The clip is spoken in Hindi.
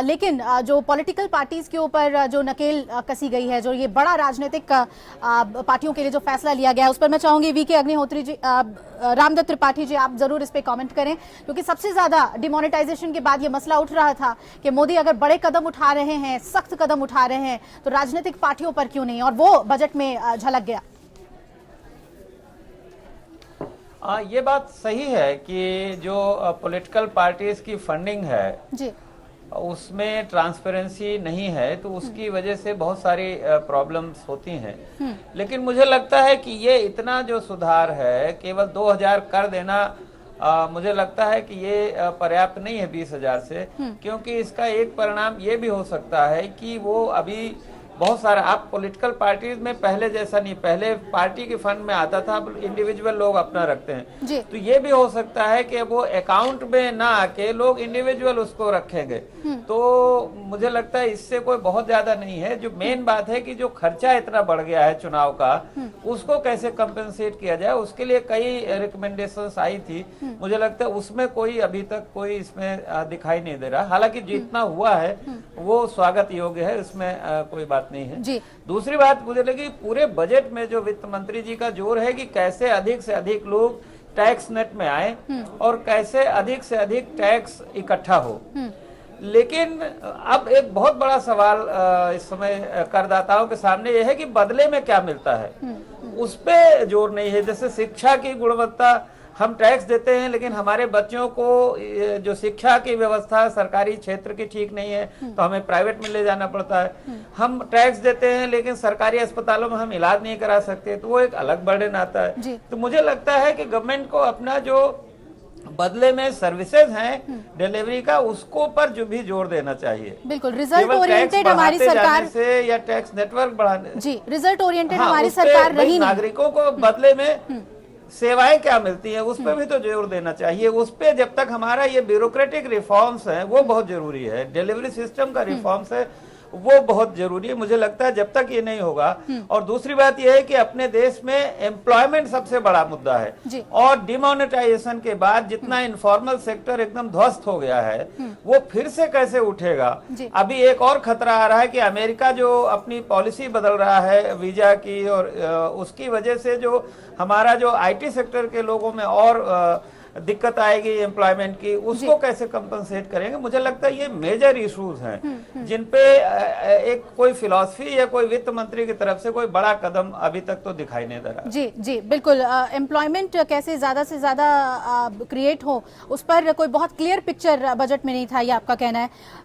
लेकिन जो पॉलिटिकल पार्टीज के ऊपर जो नकेल कसी गई है, जो ये बड़ा राजनीतिक पार्टियों के लिए जो फैसला लिया गया है, उस पर मैं चाहूंगी वीके अग्निहोत्री जी, रामदत्त त्रिपाठी जी, आप जरूर इस पे कमेंट करें, क्योंकि सबसे ज्यादा डिमोनेटाइजेशन के बाद ये मसला उठ रहा था कि मोदी अगर बड़े कदम उठा रहे हैं, सख्त कदम उठा रहे हैं, तो राजनीतिक पार्टियों पर क्यों नहीं, और वो बजट में झलक गया। ये बात सही है कि जो पॉलिटिकल पार्टीज की फंडिंग है जी, उसमें ट्रांसपेरेंसी नहीं है, तो उसकी वजह से बहुत सारी प्रॉब्लम्स होती हैं। लेकिन मुझे लगता है कि ये इतना जो सुधार है, केवल 2000 कर देना, मुझे लगता है कि ये पर्याप्त नहीं है 20,000 से, क्योंकि इसका एक परिणाम ये भी हो सकता है कि वो अभी बहुत सारा, आप पॉलिटिकल पार्टीज में पहले जैसा नहीं, पहले पार्टी के फंड में आता था, अब इंडिविजुअल लोग अपना रखते हैं, तो ये भी हो सकता है कि वो अकाउंट में ना आके लोग इंडिविजुअल उसको रखेंगे। तो मुझे लगता है इससे कोई बहुत ज्यादा नहीं है। जो मेन बात है कि जो खर्चा इतना बढ़ गया है चुनाव का, उसको कैसे कंपेंसेट किया जाए, उसके लिए कई रिकमेंडेशंस आई थी। मुझे लगता है उसमें कोई अभी तक कोई इसमें दिखाई नहीं दे रहा। हालांकि जितना हुआ है वो स्वागत योग्य है, उसमें कोई बात नहीं है जी। दूसरी बात मुझे लगी, पूरे बजट में जो वित्त मंत्री जी का जोर है कि कैसे अधिक से अधिक लोग टैक्स नेट में आए और कैसे अधिक से अधिक टैक्स इकट्ठा हो। लेकिन अब एक बहुत बड़ा सवाल इस समय करदाताओं के सामने यह है कि बदले में क्या मिलता है, उस पे जोर नहीं है। जैसे शिक्षा की गुणवत्ता, हम टैक्स देते हैं लेकिन हमारे बच्चों को जो शिक्षा की व्यवस्था सरकारी क्षेत्र की ठीक नहीं है, तो हमें प्राइवेट में ले जाना पड़ता है। हम टैक्स देते हैं लेकिन सरकारी अस्पतालों में हम इलाज नहीं करा सकते, तो वो एक अलग बर्डन आता है। तो मुझे लगता है कि गवर्नमेंट को अपना जो बदले में सर्विसेज हैं डिलीवरी का, उसको पर जो भी जोर देना चाहिए। बिल्कुल, रिजल्ट ओरिएंटेड हमारी सरकार से या टैक्स नेटवर्क बढ़ाने, जी, रिजल्ट ओरिएंटेड हमारी सरकार रही नहीं। नागरिकों को बदले में सेवाएं क्या मिलती है, उस पर भी तो जोर देना चाहिए। उस पे जब तक हमारा ये ब्यूरोक्रेटिक रिफॉर्म्स है वो बहुत जरूरी है, डिलीवरी सिस्टम का रिफॉर्म्स है वो बहुत जरूरी है। मुझे लगता है जब तक ये नहीं होगा, और दूसरी बात यह है कि अपने देश में एम्प्लॉयमेंट सबसे बड़ा मुद्दा है, और डिमोनेटाइजेशन के बाद जितना इनफॉर्मल सेक्टर एकदम ध्वस्त हो गया है, वो फिर से कैसे उठेगा। अभी एक और खतरा आ रहा है कि अमेरिका जो अपनी पॉलिसी बदल रहा है वीजा की, और उसकी वजह से जो हमारा जो आईटी सेक्टर के लोगों में और दिक्कत आएगी एम्प्लॉयमेंट की, उसको कैसे कंपनसेट करेंगे। मुझे लगता है ये मेजर इश्यूज हैं जिन पे एक कोई फिलॉसफी या कोई वित्त मंत्री की तरफ से कोई बड़ा कदम अभी तक तो दिखाई नहीं दे रहा। जी जी बिल्कुल, एम्प्लॉयमेंट कैसे ज्यादा से ज्यादा क्रिएट हो, उस पर कोई बहुत क्लियर पिक्चर बजट में नहीं था, ये आपका कहना है।